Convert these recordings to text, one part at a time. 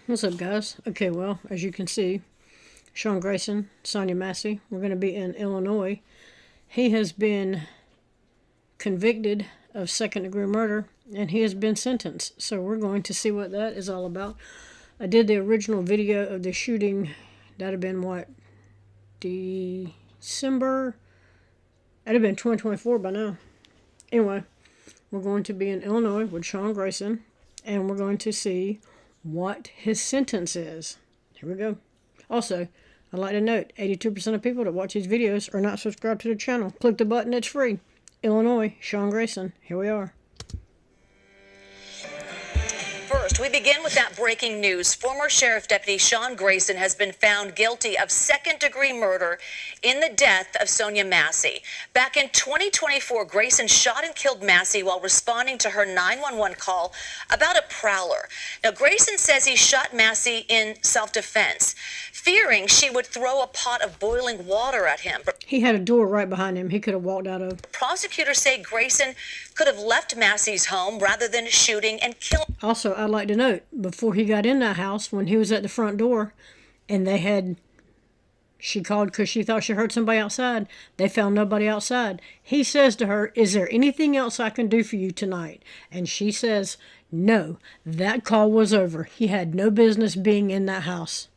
What's up, guys? Okay, well, as you can see, Sean Grayson, Sonia Massey, we're going to be in Illinois. He has been convicted of second-degree murder, and he has been sentenced. So we're going to see what that is all about. I did the original video of the shooting. That had been, what, December? That'd have been 2024 by now. Anyway, we're going to be in Illinois with Sean Grayson, and we're going to see what his sentence is. Here we go. Also, I'd like to note, 82% of people that watch these videos are not subscribed to the channel. Click the button, it's free. Illinois, Sean Grayson. Here we are. First, we begin with that breaking news. Former Sheriff Deputy Sean Grayson has been found guilty of second-degree murder in the death of Sonia Massey. Back in 2024, Grayson shot and killed Massey while responding to her 911 call about a prowler. Now, Grayson says he shot Massey in self-defense, fearing she would throw a pot of boiling water at him. He had a door right behind him he could have walked out of. Prosecutors say Grayson could have left Massey's home rather than shooting and killing. Also, I'd like to note, before he got in that house, when he was at the front door, and she called because she thought she heard somebody outside. They found nobody outside. He says to her, "Is there anything else I can do for you tonight?" And she says, no, that call was over. He had no business being in that house.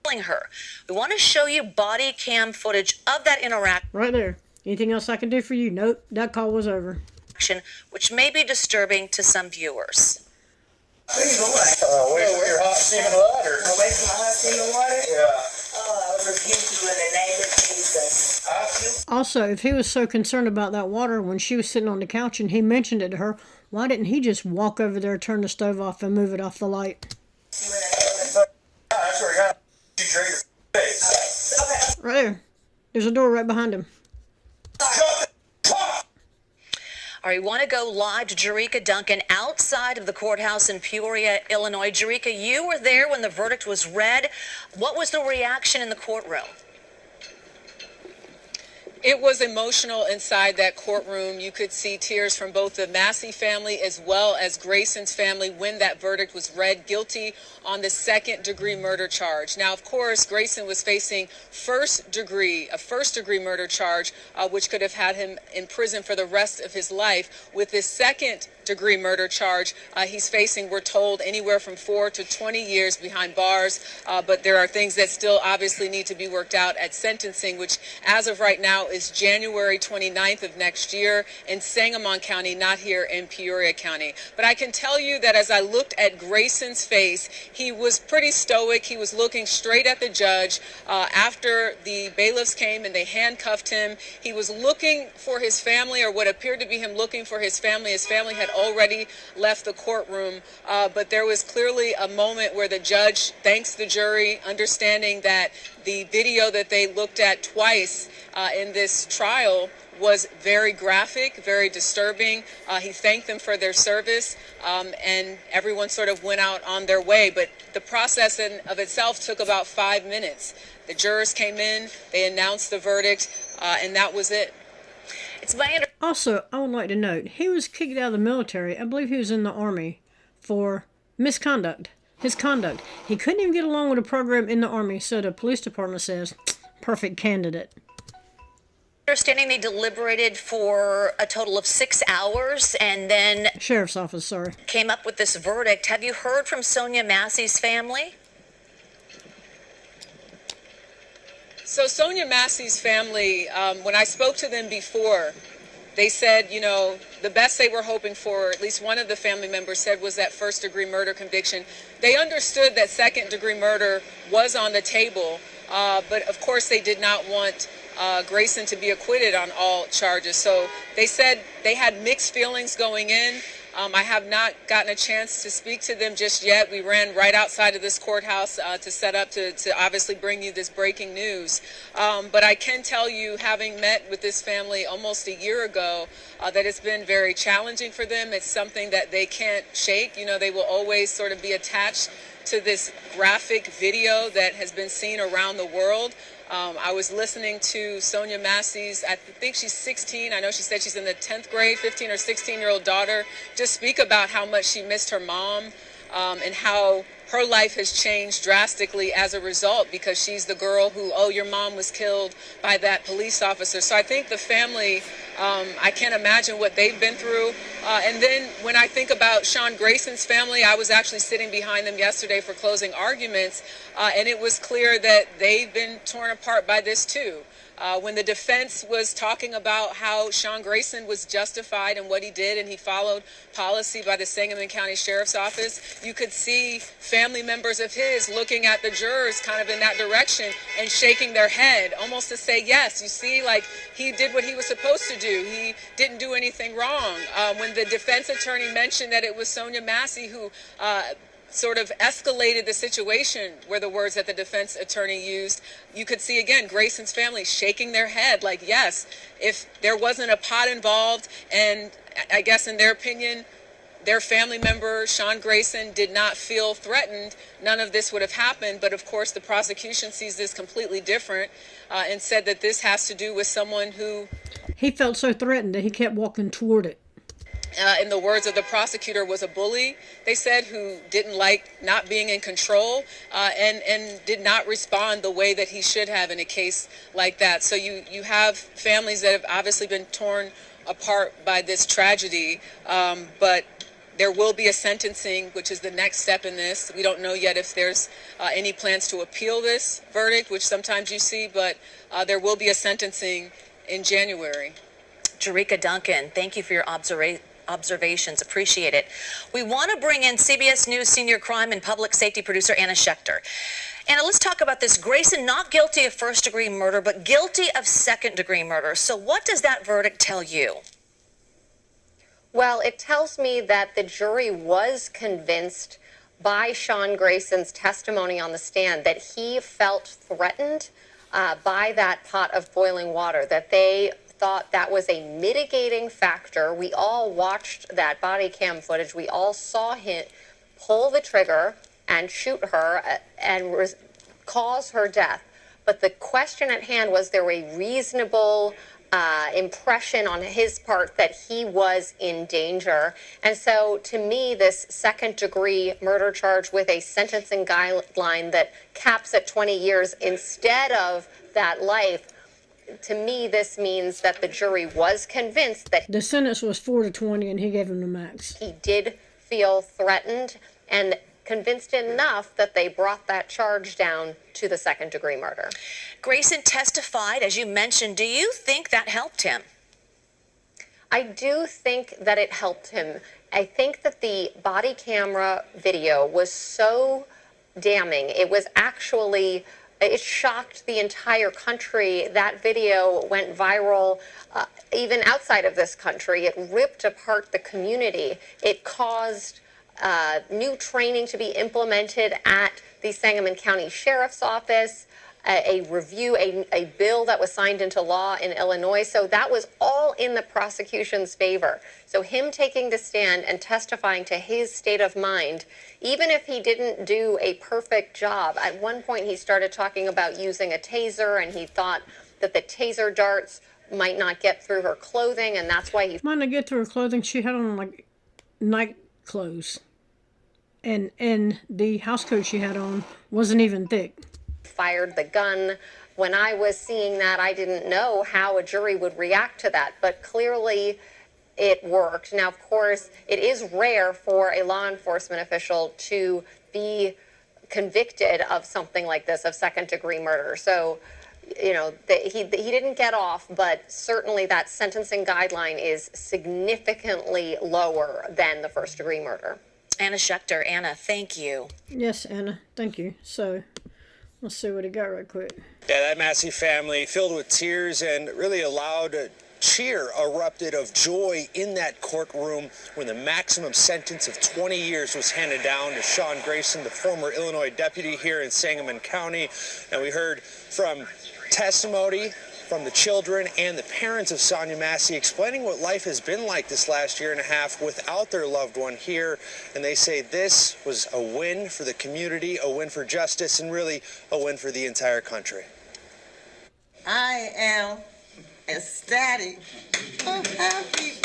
Her. We want to show you body cam footage of that interaction. Right there. Anything else I can do for you? Nope, that call was over. Which may be disturbing to some viewers. Wait for your hot steaming water. Away from my hot steaming water? Yeah. Oh, I rebuke you in the name of Jesus. Also, if he was so concerned about that water when she was sitting on the couch and he mentioned it to her, why didn't he just walk over there, turn the stove off, and move it off the light? That's where you got to shoot your face. Okay. Right there. There's a door right behind him. All right, we want to go live to Jerika Duncan outside of the courthouse in Peoria, Illinois. Jerika, you were there when the verdict was read. What was the reaction in the courtroom? It was emotional inside that courtroom. You could see tears from both the Massey family as well as Grayson's family when that verdict was read, guilty on the second-degree murder charge. Now, of course, Grayson was facing a first-degree murder charge, which could have had him in prison for the rest of his life. With this second-degree murder charge, he's facing, we're told, anywhere from 4 to 20 years behind bars. But there are things that still obviously need to be worked out at sentencing, which as of right now is January 29th of next year in Sangamon County, not here in Peoria County. But I can tell you that as I looked at Grayson's face, he was pretty stoic. He was looking straight at the judge. After the bailiffs came and they handcuffed him, he was looking for his family, or what appeared to be him looking for his family. His family had already left the courtroom, but there was clearly a moment where the judge thanks the jury, understanding that the video that they looked at twice in this trial was very graphic, very disturbing. He thanked them for their service, and everyone sort of went out on their way. But the process in of itself took about 5 minutes. The jurors came in, they announced the verdict, and that was it. It's my Also, I would like to note, he was kicked out of the military. I believe he was in the Army for misconduct. His conduct. He couldn't even get along with a program in the Army, so the police department says, perfect candidate. understanding they deliberated for a total of 6 hours and then Sheriff's office, sorry. Came up with this verdict. Have you heard from Sonia Massey's family? So Sonia Massey's family, when I spoke to them before, they said, you know, the best they were hoping for, at least one of the family members said, was that first-degree murder conviction. They understood that second-degree murder was on the table, but of course they did not want Grayson to be acquitted on all charges. So they said they had mixed feelings going in. I have not gotten a chance to speak to them just yet. We ran right outside of this courthouse to set up to obviously bring you this breaking news. But I can tell you, having met with this family almost a year ago, that it's been very challenging for them. It's something that they can't shake. You know, they will always sort of be attached to this graphic video that has been seen around the world. I was listening to Sonia Massey's, I think she's 16. I know she said she's in the 10th grade, 15 or 16-year-old daughter, just speak about how much she missed her mom and how her life has changed drastically as a result because she's the girl who, oh, your mom was killed by that police officer. So I think the family, I can't imagine what they've been through. And then when I think about Sean Grayson's family, I was actually sitting behind them yesterday for closing arguments, and it was clear that they've been torn apart by this too. When the defense was talking about how Sean Grayson was justified in what he did and he followed policy by the Sangamon County Sheriff's Office, you could see family members of his looking at the jurors kind of in that direction and shaking their head, almost to say, yes, you see, like he did what he was supposed to do. He didn't do anything wrong. When the defense attorney mentioned that it was Sonia Massey who sort of escalated the situation, were the words that the defense attorney used, you could see again Grayson's family shaking their head like, yes, if there wasn't a pot involved, and I guess in their opinion their family member Sean Grayson did not feel threatened, none of this would have happened. But of course the prosecution sees this completely different and said that this has to do with someone who he felt so threatened that he kept walking toward it. In the words of the prosecutor, was a bully, they said, who didn't like not being in control and did not respond the way that he should have in a case like that. So you have families that have obviously been torn apart by this tragedy, but there will be a sentencing, which is the next step in this. We don't know yet if there's any plans to appeal this verdict, which sometimes you see, but there will be a sentencing in January. Jerika Duncan, thank you for your observations. Appreciate it. We want to bring in CBS News senior crime and public safety producer Anna Schechter. Anna, let's talk about this. Grayson not guilty of first-degree murder, but guilty of second-degree murder. So what does that verdict tell you? Well, it tells me that the jury was convinced by Sean Grayson's testimony on the stand that he felt threatened by that pot of boiling water, that they thought that was a mitigating factor. We all watched that body cam footage. We all saw him pull the trigger and shoot her and cause her death. But the question at hand was there a reasonable impression on his part that he was in danger. And so to me, this second-degree murder charge with a sentencing guideline that caps at 20 years instead of that life, to me, this means that the jury was convinced that the sentence was 4 to 20 and he gave him the max. He did feel threatened and convinced enough that they brought that charge down to the second-degree murder. Grayson testified, as you mentioned. Do you think that helped him? I do think that it helped him. I think that the body camera video was so damning. It was actually, it shocked the entire country. That video went viral even outside of this country. It ripped apart the community. It caused new training to be implemented at the Sangamon County Sheriff's Office, a bill that was signed into law in Illinois. So that was all in the prosecution's favor. So him taking the stand and testifying to his state of mind, even if he didn't do a perfect job, at one point he started talking about using a taser, and he thought that the taser darts might not get through her clothing, and that's why he might not get through her clothing. She had on like night clothes, and the house coat she had on wasn't even thick. Fired the gun. When I was seeing that, I didn't know how a jury would react to that, but clearly it worked. Now, of course, it is rare for a law enforcement official to be convicted of something like this, of second-degree murder. So, you know, he didn't get off, but certainly that sentencing guideline is significantly lower than the first-degree murder. Anna Schechter. Anna, thank you. Yes, Anna, thank you. So let's see what he got right quick. Yeah, that Massey family filled with tears and really a loud cheer erupted of joy in that courtroom when the maximum sentence of 20 years was handed down to Sean Grayson, the former Illinois deputy here in Sangamon County. And we heard from testimony from the children and the parents of Sonia Massey explaining what life has been like this last year and a half without their loved one here. And they say this was a win for the community, a win for justice, and really a win for the entire country. I am ecstatic, so happy.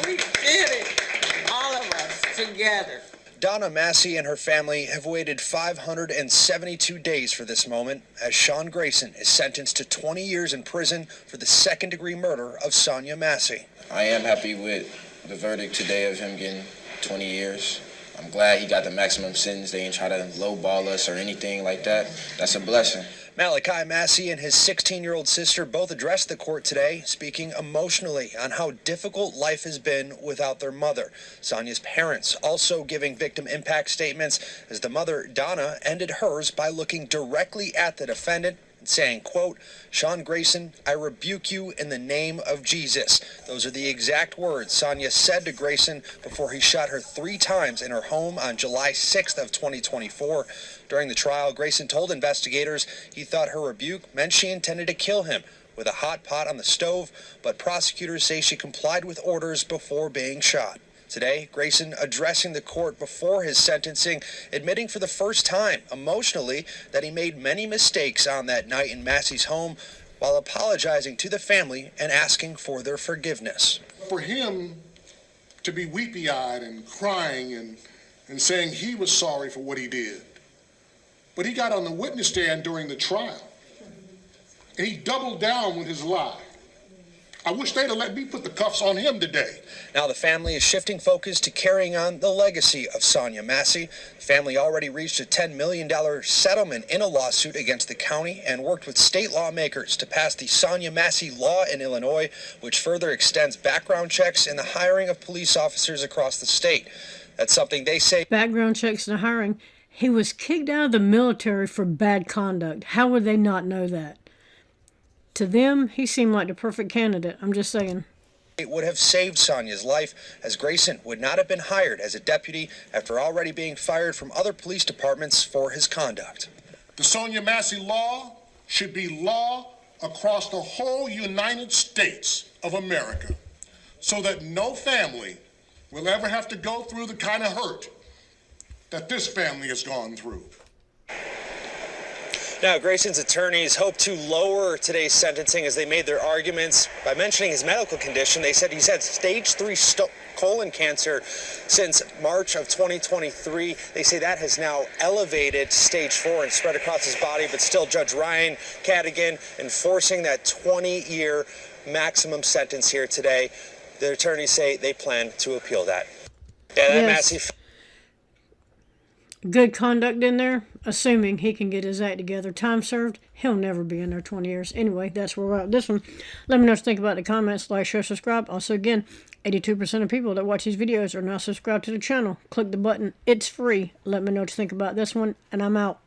We did it, all of us together. Donna Massey and her family have waited 572 days for this moment as Sean Grayson is sentenced to 20 years in prison for the second-degree murder of Sonia Massey. I am happy with the verdict today of him getting 20 years. I'm glad he got the maximum sentence. They didn't try to lowball us or anything like that. That's a blessing. Malachi Massey and his 16-year-old sister both addressed the court today, speaking emotionally on how difficult life has been without their mother. Sonia's parents also giving victim impact statements as the mother, Donna, ended hers by looking directly at the defendant and saying, quote, "Sean Grayson, I rebuke you in the name of Jesus." Those are the exact words Sonia said to Grayson before he shot her 3 times in her home on July 6th of 2024. During the trial, Grayson told investigators he thought her rebuke meant she intended to kill him with a hot pot on the stove, but prosecutors say she complied with orders before being shot. Today, Grayson addressing the court before his sentencing, admitting for the first time, emotionally, that he made many mistakes on that night in Massey's home, while apologizing to the family and asking for their forgiveness. For him to be weepy-eyed and crying and saying he was sorry for what he did, but he got on the witness stand during the trial, and he doubled down with his lie. I wish they'd have let me put the cuffs on him today. Now the family is shifting focus to carrying on the legacy of Sonia Massey. The family already reached a $10 million settlement in a lawsuit against the county and worked with state lawmakers to pass the Sonia Massey law in Illinois, which further extends background checks and the hiring of police officers across the state. That's something they say. Background checks and hiring. He was kicked out of the military for bad conduct. How would they not know that? To them, he seemed like the perfect candidate. I'm just saying. It would have saved Sonia's life, as Grayson would not have been hired as a deputy after already being fired from other police departments for his conduct. The Sonia Massey law should be law across the whole United States of America, so that no family will ever have to go through the kind of hurt that this family has gone through. Now, Grayson's attorneys hope to lower today's sentencing as they made their arguments by mentioning his medical condition. They said he's had stage 3 colon cancer since March of 2023. They say that has now elevated to stage 4 and spread across his body, but still Judge Ryan Cadigan enforcing that 20-year maximum sentence here today. The attorneys say they plan to appeal that. Yeah, that Yes. massive. Good conduct in there, assuming he can get his act together. Time served, he'll never be in there 20 years. Anyway, that's where we're at with this one. Let me know what you think about it in the comments. Like, share, subscribe. Also, again, 82% of people that watch these videos are now subscribed to the channel. Click the button. It's free. Let me know what you think about this one, and I'm out.